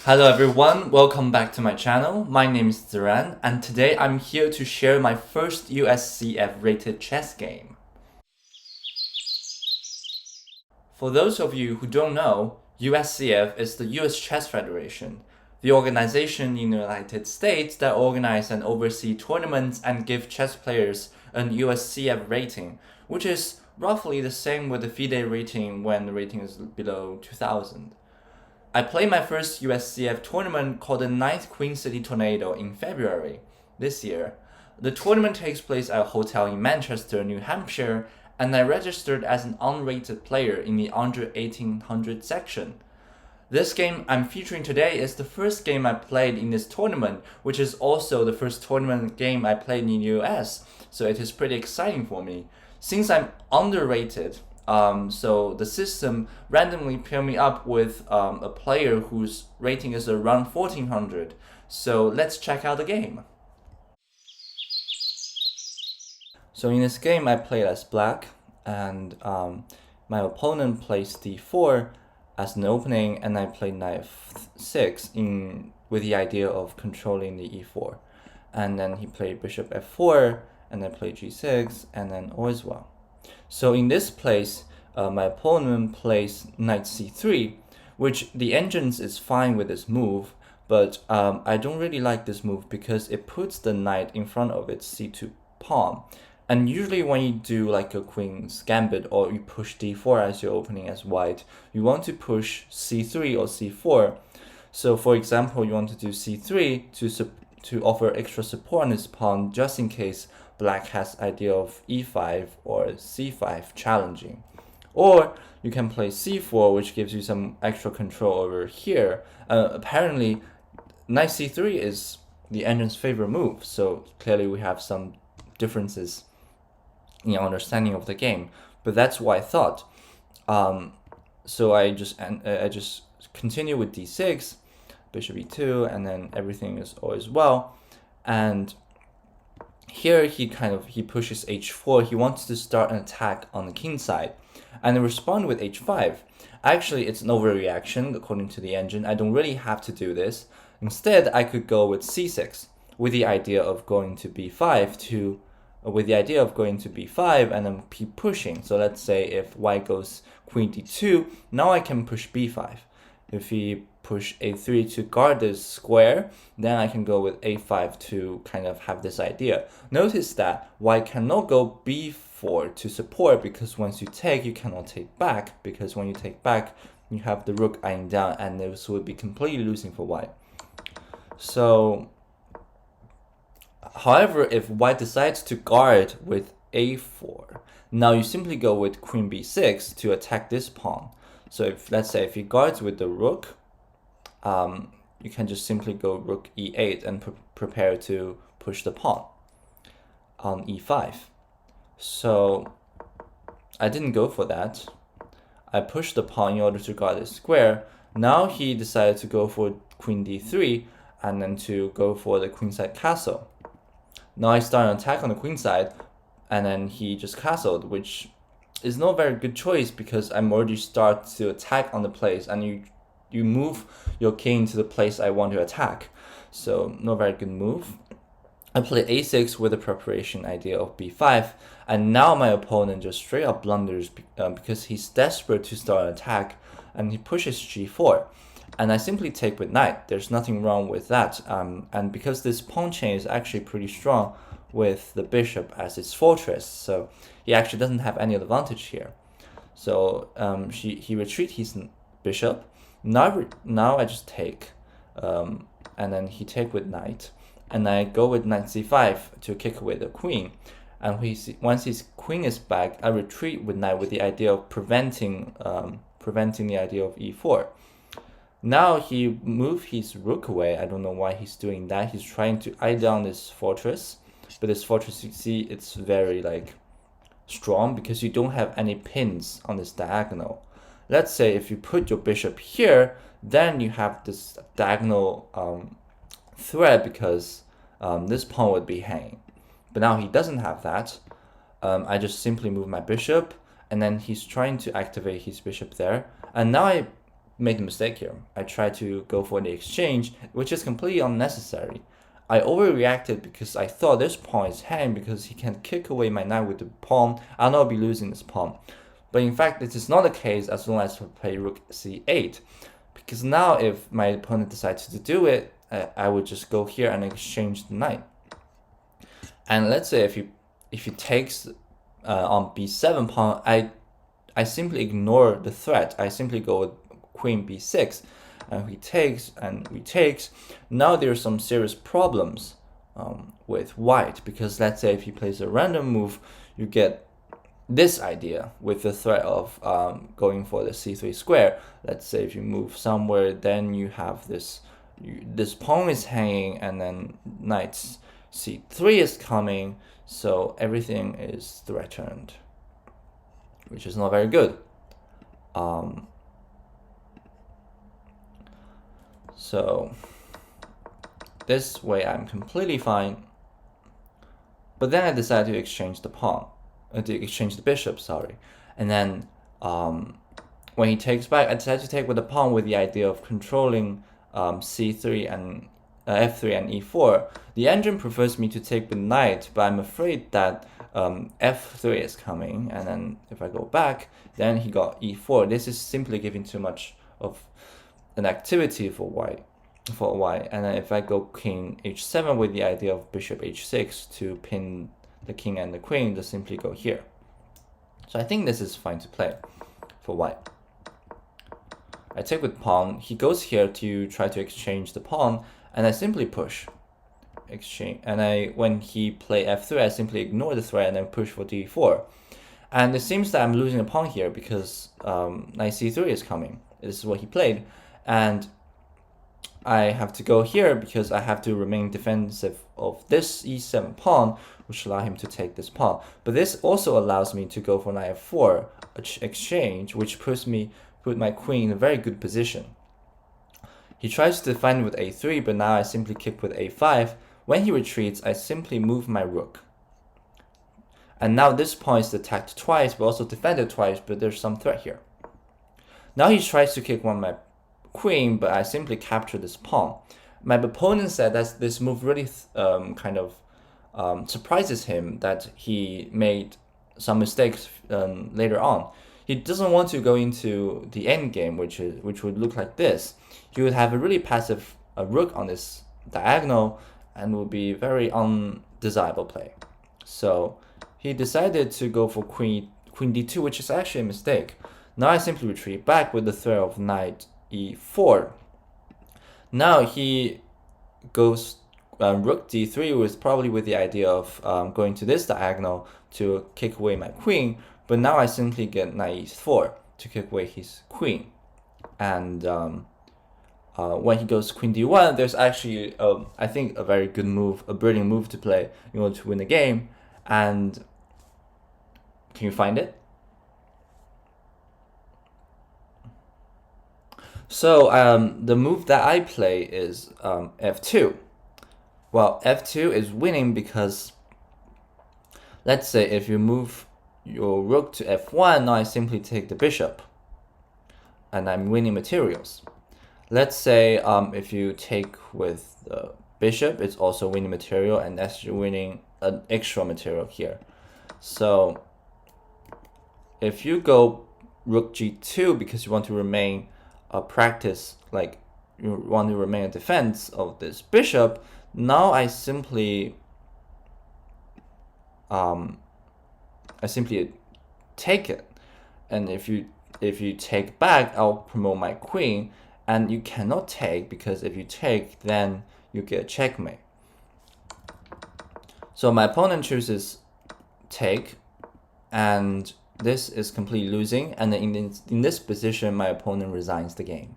Hello everyone, welcome back to my channel. My name is Ziran, and today I'm here to share my first USCF-rated chess game. For those of you who don't know, USCF is the US Chess Federation, the organization in the United States that organize and oversee tournaments and give chess players an USCF rating, which is roughly the same with the FIDE rating when the rating is below 2000. I played my first USCF tournament called the 9th Queen City Tornado in February this year. The tournament takes place at a hotel in Manchester, New Hampshire, and I registered as an unrated player in the under 1800 section. This game I'm featuring today is the first game I played in this tournament, which is also the first tournament game I played in the US, so it is pretty exciting for me. Since I'm underrated, so the system randomly paired me up with a player whose rating is around 1400. So let's check out the game. So in this game I played as black, and my opponent plays d4 as an opening, and I played knight f6 with the idea of controlling the e4. And then he played bishop f4, and I played g6, and then all is well. So in this place, my opponent plays knight c3, which the engines is fine with this move, but I don't really like this move because it puts the knight in front of its c2 pawn. And usually when you do like a queen's gambit, or you push d4 as your opening as white, you want to push c3 or c4. So for example, you want to do c3 to offer extra support on this pawn, just in case black has idea of e5 or c5 challenging. Or you can play c4, which gives you some extra control over here. Apparently, knight c3 is the engine's favorite move, so clearly we have some differences in your understanding of the game. But that's what I thought. So I just continue with d6, bishop e2, and then everything is always well. And here he pushes h4. He wants to start an attack on the king side, and I respond with h5. Actually, it's an overreaction according to the engine. I don't really have to do this. Instead, I could go with c6 with the idea of going to b5 and then keep pushing. So let's say if white goes queen d2, now I can push b5. If he push a3 to guard this square, then I can go with a5 to kind of have this idea. Notice that white cannot go b4 to support, because once you take, you cannot take back, because when you take back, you have the rook eyeing down, and this would be completely losing for white. So, however, if white decides to guard with a4, now you simply go with queen b6 to attack this pawn. So let's say if he guards with the rook, you can just simply go rook e8 and prepare to push the pawn on e5. So I didn't go for that. I pushed the pawn in order to guard the square. Now he decided to go for queen d3 and then to go for the queenside castle. Now I start an attack on the queen side, and then he just castled, which is not a very good choice because I'm already start to attack on the place, and you move your king to the place I want to attack. So not a very good move. I play a6 with the preparation idea of b5, and now my opponent just straight up blunders because he's desperate to start an attack, and he pushes g4. And I simply take with knight. There's nothing wrong with that. And because this pawn chain is actually pretty strong with the bishop as its fortress, so he actually doesn't have any advantage here. So he retreats his bishop. Now I just take, and then he take with knight, and I go with knight c5 to kick away the queen. And once his queen is back, I retreat with knight with the idea of preventing the idea of e4. Now he moved his rook away. I don't know why he's doing that. He's trying to eye down this fortress, but this fortress, you see, it's very strong because you don't have any pins on this diagonal. Let's say if you put your bishop here, then you have this diagonal threat because this pawn would be hanging. But now he doesn't have that. I just simply move my bishop, and then he's trying to activate his bishop there. And now I made a mistake here. I tried to go for the exchange, which is completely unnecessary. I overreacted because I thought this pawn is hanging because he can kick away my knight with the pawn. I'll not be losing this pawn. But in fact, this is not the case as long as I play rook c8. Because now if my opponent decides to do it, I would just go here and exchange the knight. And let's say if he takes on b7 pawn, I simply ignore the threat. I simply go with queen b6, and he takes and retakes. Now there's some serious problems with white, because let's say if he plays a random move, you get this idea with the threat of going for the c3 square. Let's say if you move somewhere, then you have this pawn is hanging, and then knight c3 is coming, so everything is threatened, which is not very good. So this way I'm completely fine, but then I decided to exchange the pawn, to exchange the bishop, sorry. And then when he takes back, I decided to take with the pawn with the idea of controlling c3 and f3 and e4. The engine prefers me to take with knight, but I'm afraid that f3 is coming, and then if I go back, then he got e4. This is simply giving too much of an activity for white. And then if I go king h7 with the idea of bishop h6 to pin the king and the queen, just simply go here. So I think this is fine to play for white. I take with pawn, he goes here to try to exchange the pawn, and I simply push, exchange, and when he play f3, I simply ignore the threat and then push for d4. And it seems that I'm losing a pawn here because knight c3 is coming. This is what he played, and I have to go here because I have to remain defensive of this e7 pawn, which allow him to take this pawn. But this also allows me to go for knight f4 exchange, which put my queen in a very good position. He tries to defend with a3, but now I simply kick with a5. When he retreats, I simply move my rook. And now this pawn is attacked twice, but also defended twice, but there's some threat here. Now he tries to kick my queen, but I simply capture this pawn. My opponent said that this move really surprises him, that he made some mistakes later on. He doesn't want to go into the end game, which would look like this. He would have a really passive rook on this diagonal and would be very undesirable play. So he decided to go for queen d2, which is actually a mistake. Now I simply retreat back with the threat of knight e4. Now he goes rook d3 with probably with the idea of going to this diagonal to kick away my queen, but now I simply get knight e4 to kick away his queen. And when he goes queen d1, there's actually I think a very good move, a brilliant move to play in order to win the game. And can you find it? So the move that I play is f2. Well, f2 is winning because, let's say if you move your rook to f1, now I simply take the bishop, and I'm winning materials. Let's say if you take with the bishop, it's also winning material, and that's winning an extra material here. So if you go rook g2 because you want to remain practice, like you want to remain a defense of this bishop, now I simply take it, and if you take back, I'll promote my queen, and you cannot take, because if you take, then you get a checkmate. So my opponent chooses take, and this is completely losing, and in this position my opponent resigns the game.